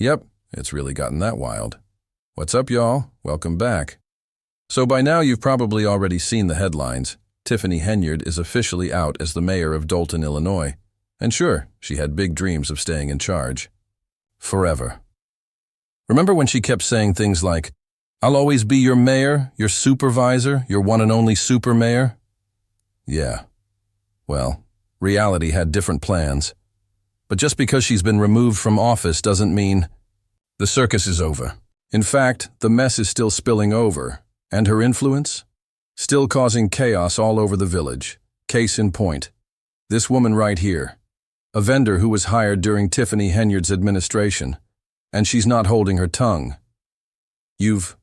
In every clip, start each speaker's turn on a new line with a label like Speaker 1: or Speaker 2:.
Speaker 1: Yep, it's really gotten that wild. What's up, y'all? Welcome back. So by now you've probably already seen the headlines. Tiffany Henyard is officially out as the mayor of Dolton, Illinois. And sure, she had big dreams of staying in charge. Forever. Remember when she kept saying things like, "I'll always be your mayor, your supervisor, your one and only super mayor"? Yeah. Well, reality had different plans. But just because she's been removed from office doesn't mean the circus is over. In fact, the mess is still spilling over, and her influence? Still causing chaos all over the village. Case in point, this woman right here, a vendor who was hired during Tiffany Henyard's administration, and she's not holding her tongue. "You've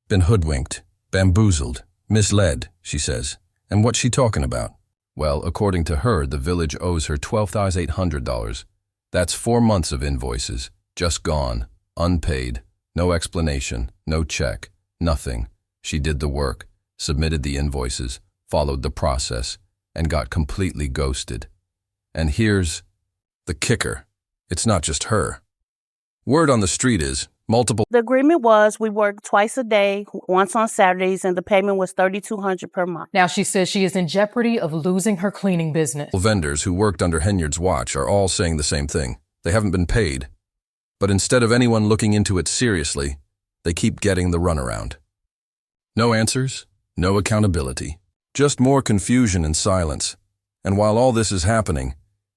Speaker 1: been hoodwinked, bamboozled, misled," she says. And what's she talking about? Well, according to her, the village owes her $12,800. That's 4 months of invoices, just gone, unpaid, no explanation, no check, nothing. She did the work, submitted the invoices, followed the process, and got completely ghosted. And here's the kicker. It's not just her. Word on the street is multiple.
Speaker 2: The agreement was we worked twice a day, once on Saturdays, and the payment was $3,200 per month.
Speaker 3: Now she says she is in jeopardy of losing her cleaning business.
Speaker 1: Vendors who worked under Henyard's watch are all saying the same thing. They haven't been paid. But instead of anyone looking into it seriously, they keep getting the runaround. No answers, no accountability, just more confusion and silence. And while all this is happening,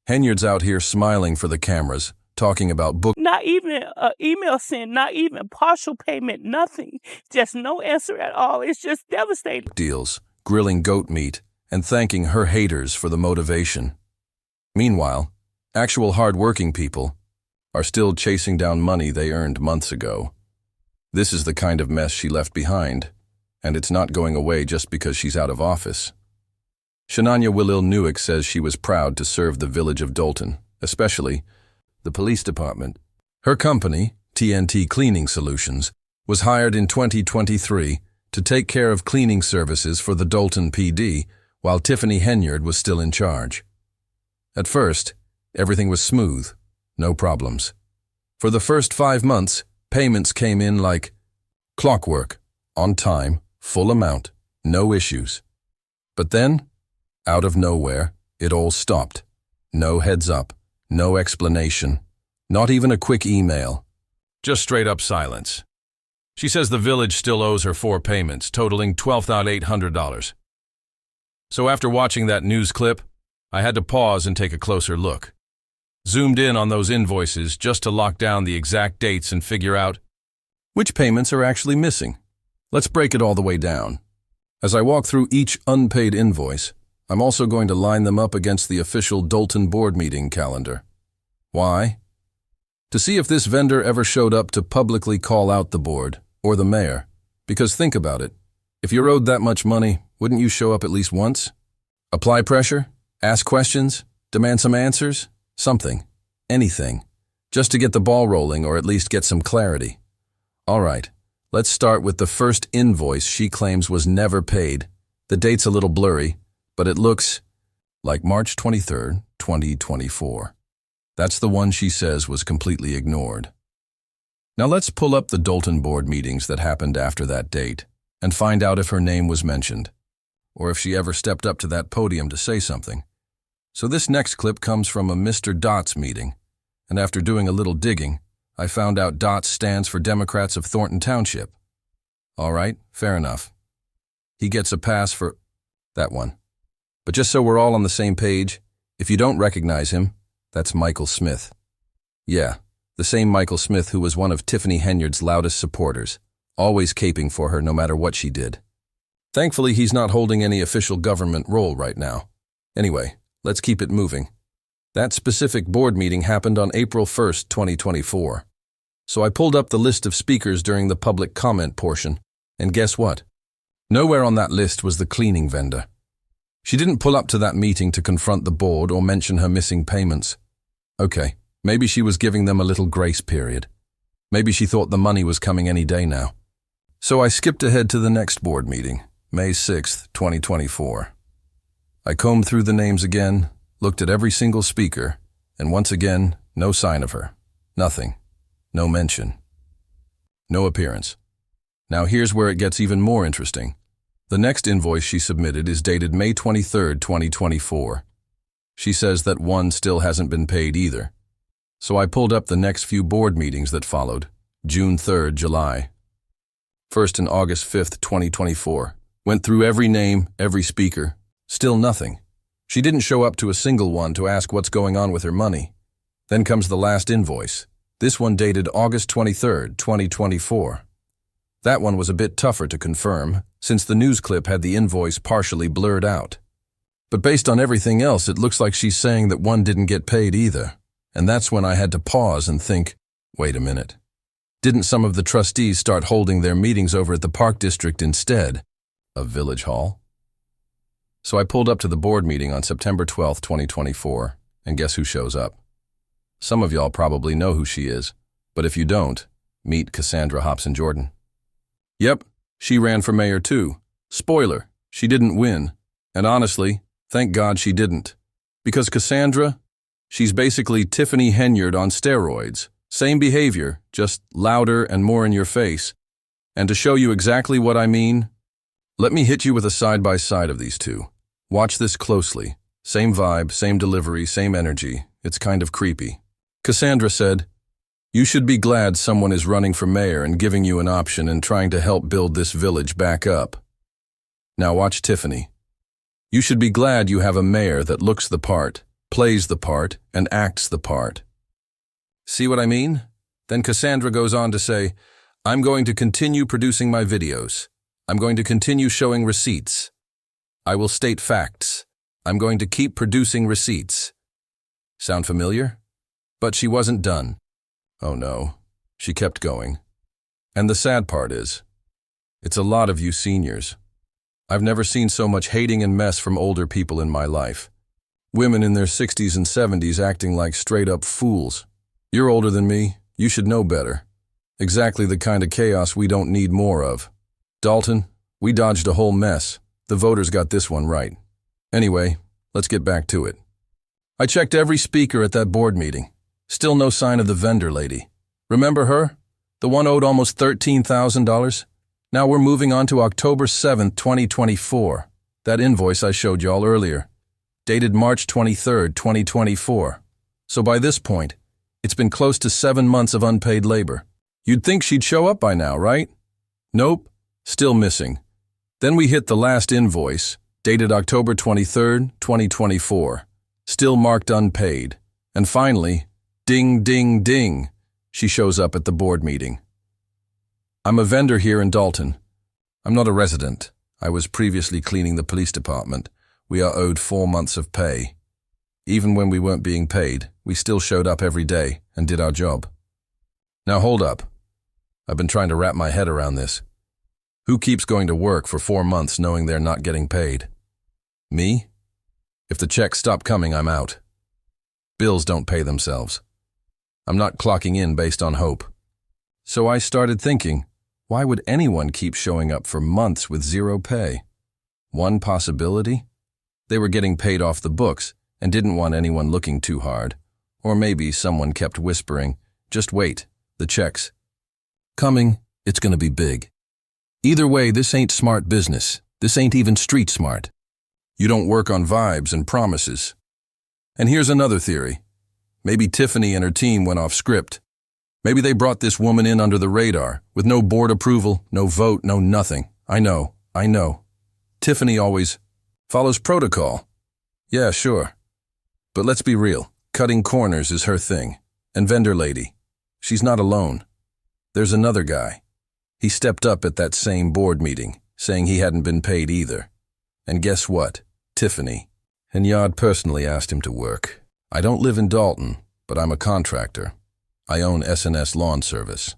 Speaker 1: Henyard's out here smiling for the cameras, talking about book.
Speaker 2: Not even an email sent, not even partial payment, nothing. Just no answer at all. It's just devastating.
Speaker 1: Deals, grilling goat meat, and thanking her haters for the motivation. Meanwhile, actual hard-working people are still chasing down money they earned months ago. This is the kind of mess she left behind, and it's not going away just because she's out of office. Shania Willil-Newick says she was proud to serve the village of Dolton, especially the police department. Her company, TNT Cleaning Solutions, was hired in 2023 to take care of cleaning services for the Dolton PD while Tiffany Henyard was still in charge. At first, everything was smooth, no problems. For the first 5 months, payments came in like clockwork, on time, full amount, no issues. But then, out of nowhere, it all stopped. No heads up. No explanation, not even a quick email. Just straight up silence. She says the village still owes her 4 payments, totaling $12,800. So after watching that news clip, I had to pause and take a closer look. Zoomed in on those invoices just to lock down the exact dates and figure out which payments are actually missing. Let's break it all the way down. As I walk through each unpaid invoice, I'm also going to line them up against the official Dolton board meeting calendar. Why? To see if this vendor ever showed up to publicly call out the board, or the mayor. Because think about it. If you're owed that much money, wouldn't you show up at least once? Apply pressure? Ask questions? Demand some answers? Something. Anything. Just to get the ball rolling or at least get some clarity. All right, let's start with the first invoice she claims was never paid. The date's a little blurry, but it looks like March 23rd, 2024. That's the one she says was completely ignored. Now let's pull up the Dolton board meetings that happened after that date and find out if her name was mentioned, or if she ever stepped up to that podium to say something. So this next clip comes from a Mr. Dots meeting, and after doing a little digging, I found out Dots stands for Democrats of Thornton Township. All right, fair enough. He gets a pass for that one. But just so we're all on the same page, if you don't recognize him, that's Michael Smith. Yeah, the same Michael Smith who was one of Tiffany Henyard's loudest supporters, always caping for her no matter what she did. Thankfully, he's not holding any official government role right now. Anyway, let's keep it moving. That specific board meeting happened on April 1st, 2024. So I pulled up the list of speakers during the public comment portion, and guess what? Nowhere on that list was the cleaning vendor. She didn't pull up to that meeting to confront the board or mention her missing payments. Okay, maybe she was giving them a little grace period. Maybe she thought the money was coming any day now. So I skipped ahead to the next board meeting, May 6th, 2024. I combed through the names again, looked at every single speaker, and once again, no sign of her. Nothing. No mention. No appearance. Now here's where it gets even more interesting. The next invoice she submitted is dated May 23, 2024. She says that one still hasn't been paid either. So I pulled up the next few board meetings that followed, June 3rd, July. First in August 5th, 2024. Went through every name, every speaker. Still nothing. She didn't show up to a single one to ask what's going on with her money. Then comes the last invoice. This one dated August 23rd, 2024. That one was a bit tougher to confirm, since the news clip had the invoice partially blurred out. But based on everything else, it looks like she's saying that one didn't get paid either. And that's when I had to pause and think, wait a minute. Didn't some of the trustees start holding their meetings over at the Park District instead of Village Hall? So I pulled up to the board meeting on September 12th, 2024, and guess who shows up? Some of y'all probably know who she is, but if you don't, meet Cassandra Hobson-Jordan. Yep, she ran for mayor too. Spoiler, she didn't win. And honestly, thank God she didn't. Because Cassandra, she's basically Tiffany Henyard on steroids. Same behavior, just louder and more in your face. And to show you exactly what I mean, let me hit you with a side-by-side of these two. Watch this closely. Same vibe, same delivery, same energy. It's kind of creepy. Cassandra said, "You should be glad someone is running for mayor and giving you an option and trying to help build this village back up." Now watch Tiffany. "You should be glad you have a mayor that looks the part, plays the part, and acts the part." See what I mean? Then Cassandra goes on to say, "I'm going to continue producing my videos. I'm going to continue showing receipts. I will state facts. I'm going to keep producing receipts." Sound familiar? But she wasn't done. Oh no, she kept going. And the sad part is, it's a lot of you seniors. I've never seen so much hating and mess from older people in my life. Women in their 60s and 70s acting like straight-up fools. You're older than me, you should know better. Exactly the kind of chaos we don't need more of. Dolton, we dodged a whole mess. The voters got this one right. Anyway, let's get back to it. I checked every speaker at that board meeting. Still no sign of the vendor lady. Remember her? The one owed almost $13,000? Now we're moving on to October 7th, 2024. That invoice I showed y'all earlier. Dated March 23rd, 2024. So by this point, it's been close to 7 months of unpaid labor. You'd think she'd show up by now, right? Nope, still missing. Then we hit the last invoice, dated October 23rd, 2024. Still marked unpaid. And finally, ding, ding, ding, she shows up at the board meeting. "I'm a vendor here in Dolton. I'm not a resident. I was previously cleaning the police department. We are owed 4 months of pay. Even when we weren't being paid, we still showed up every day and did our job." Now hold up. I've been trying to wrap my head around this. Who keeps going to work for 4 months knowing they're not getting paid? Me? If the checks stop coming, I'm out. Bills don't pay themselves. I'm not clocking in based on hope. So I started thinking, why would anyone keep showing up for months with zero pay? One possibility? They were getting paid off the books and didn't want anyone looking too hard. Or maybe someone kept whispering, "Just wait, the checks coming, it's gonna be big." Either way, this ain't smart business. This ain't even street smart. You don't work on vibes and promises. And here's another theory. Maybe Tiffany and her team went off script. Maybe they brought this woman in under the radar, with no board approval, no vote, no nothing. I know. Tiffany always follows protocol. Yeah, sure. But let's be real. Cutting corners is her thing. And vendor lady, she's not alone. There's another guy. He stepped up at that same board meeting, saying he hadn't been paid either. And guess what? Tiffany Henyard personally asked him to work. I don't live in Dolton, but I'm a contractor. I own S&S Lawn Service.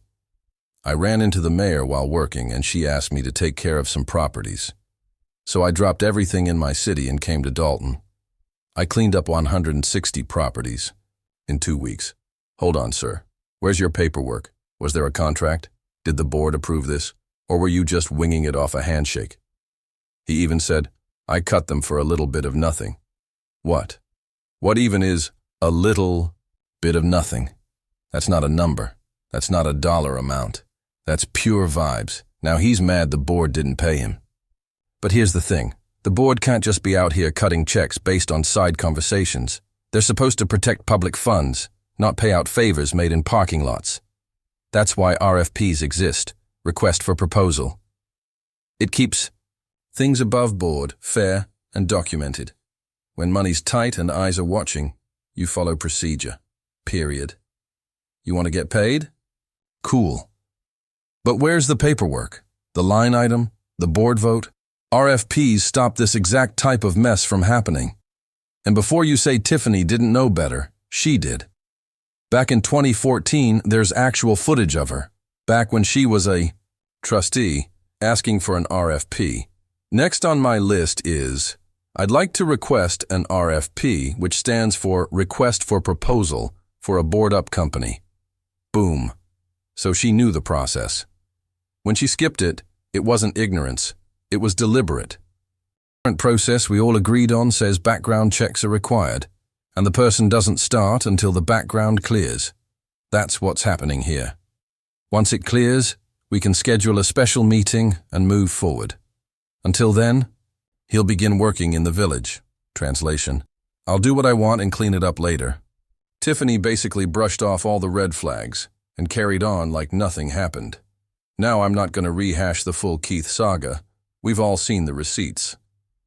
Speaker 1: I ran into the mayor while working, and she asked me to take care of some properties. So I dropped everything in my city and came to Dolton. I cleaned up 160 properties in 2 weeks. Hold on, sir. Where's your paperwork? Was there a contract? Did the board approve this? Or were you just winging it off a handshake? He even said, I cut them for a little bit of nothing. What? What even is a little bit of nothing? That's not a number. That's not a dollar amount. That's pure vibes. Now he's mad the board didn't pay him. But here's the thing. The board can't just be out here cutting checks based on side conversations. They're supposed to protect public funds, not pay out favors made in parking lots. That's why RFPs exist, request for proposal. It keeps things above board, fair, and documented. When money's tight and eyes are watching, you follow procedure. Period. You want to get paid? Cool. But where's the paperwork? The line item? The board vote? RFPs stop this exact type of mess from happening. And before you say Tiffany didn't know better, she did. Back in 2014, there's actual footage of her, back when she was a trustee, asking for an RFP. Next on my list is, I'd like to request an RFP, which stands for Request for Proposal, for a board-up company. Boom. So she knew the process. When she skipped it, it wasn't ignorance. It was deliberate. The current process we all agreed on says background checks are required, and the person doesn't start until the background clears. That's what's happening here. Once it clears, we can schedule a special meeting and move forward. Until then, he'll begin working in the village. Translation: I'll do what I want and clean it up later. Tiffany basically brushed off all the red flags and carried on like nothing happened. Now I'm not going to rehash the full Keith saga. We've all seen the receipts.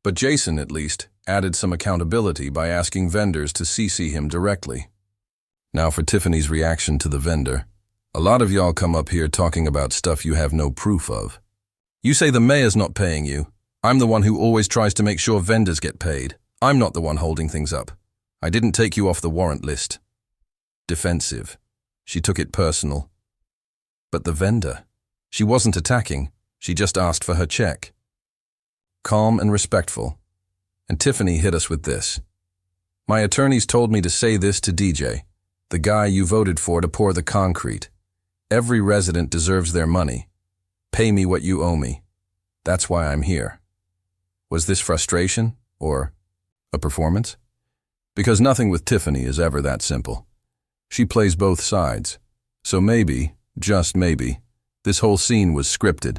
Speaker 1: But Jason, at least, added some accountability by asking vendors to CC him directly. Now for Tiffany's reaction to the vendor. A lot of y'all come up here talking about stuff you have no proof of. You say the mayor's not paying you. I'm the one who always tries to make sure vendors get paid. I'm not the one holding things up. I didn't take you off the warrant list. Defensive. She took it personal. But the vendor? She wasn't attacking. She just asked for her check. Calm and respectful. And Tiffany hit us with this. My attorneys told me to say this to DJ, the guy you voted for to pour the concrete. Every resident deserves their money. Pay me what you owe me. That's why I'm here. Was this frustration or a performance? Because nothing with Tiffany is ever that simple. She plays both sides. So maybe, just maybe, this whole scene was scripted.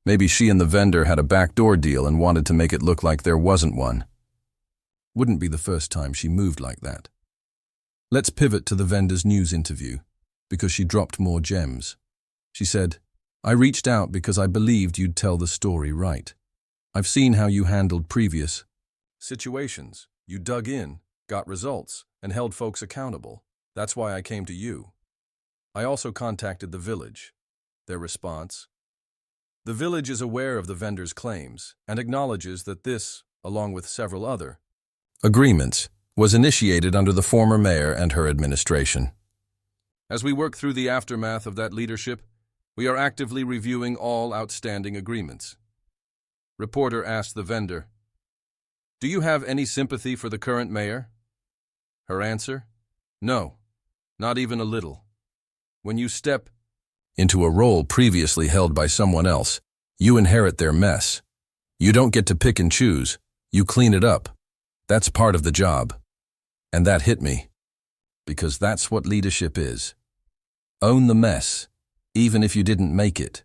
Speaker 1: Maybe she and the vendor had a backdoor deal and wanted to make it look like there wasn't one. Wouldn't be the first time she moved like that. Let's pivot to the vendor's news interview, because she dropped more gems. She said, I reached out because I believed you'd tell the story right. I've seen how you handled previous situations. You dug in, got results, and held folks accountable. That's why I came to you. I also contacted the village. Their response? The village is aware of the vendor's claims and acknowledges that this, along with several other agreements, was initiated under the former mayor and her administration. As we work through the aftermath of that leadership, we are actively reviewing all outstanding agreements. Reporter asked the vendor, Do you have any sympathy for the current mayor? Her answer? No, not even a little. When you step into a role previously held by someone else, you inherit their mess. You don't get to pick and choose. You clean it up. That's part of the job. And that hit me. Because that's what leadership is. Own the mess, even if you didn't make it.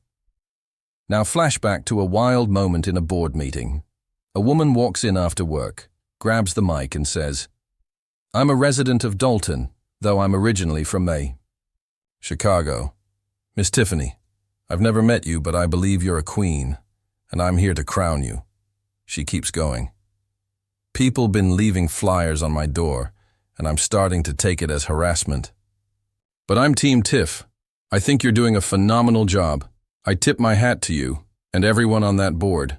Speaker 1: Now flashback to a wild moment in a board meeting. A woman walks in after work, grabs the mic and says, I'm a resident of Dolton, though I'm originally from Chicago. Miss Tiffany, I've never met you, but I believe you're a queen, and I'm here to crown you. She keeps going. People been leaving flyers on my door, and I'm starting to take it as harassment. But I'm Team Tiff. I think you're doing a phenomenal job. I tip my hat to you, and everyone on that board.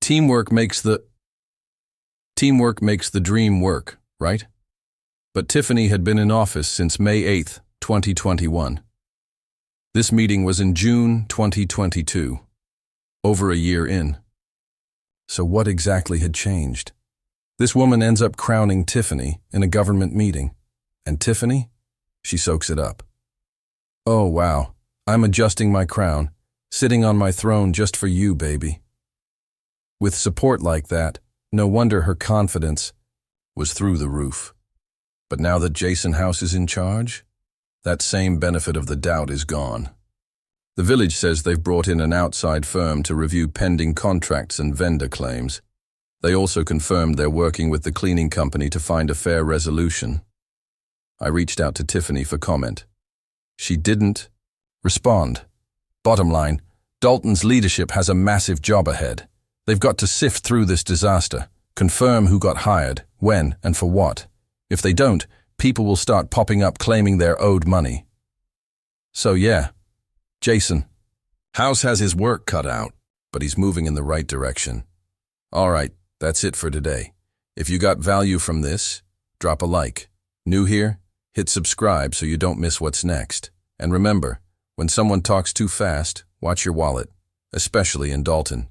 Speaker 1: Teamwork makes the dream work, right? But Tiffany had been in office since May 8th, 2021. This meeting was in June 2022, over a year in. So what exactly had changed? This woman ends up crowning Tiffany in a government meeting. And Tiffany? She soaks it up. Oh, wow. I'm adjusting my crown, sitting on my throne just for you, baby. With support like that, no wonder her confidence was through the roof. But now that Jason House is in charge, that same benefit of the doubt is gone. The village says they've brought in an outside firm to review pending contracts and vendor claims. They also confirmed they're working with the cleaning company to find a fair resolution. I reached out to Tiffany for comment. She didn't respond. Bottom line, Dolton's leadership has a massive job ahead. They've got to sift through this disaster, confirm who got hired, when, and for what. If they don't, people will start popping up claiming they're owed money. So yeah, Jason. House has his work cut out, but he's moving in the right direction. All right, that's it for today. If you got value from this, drop a like. New here? Hit subscribe so you don't miss what's next. And remember, when someone talks too fast, watch your wallet, especially in Dolton.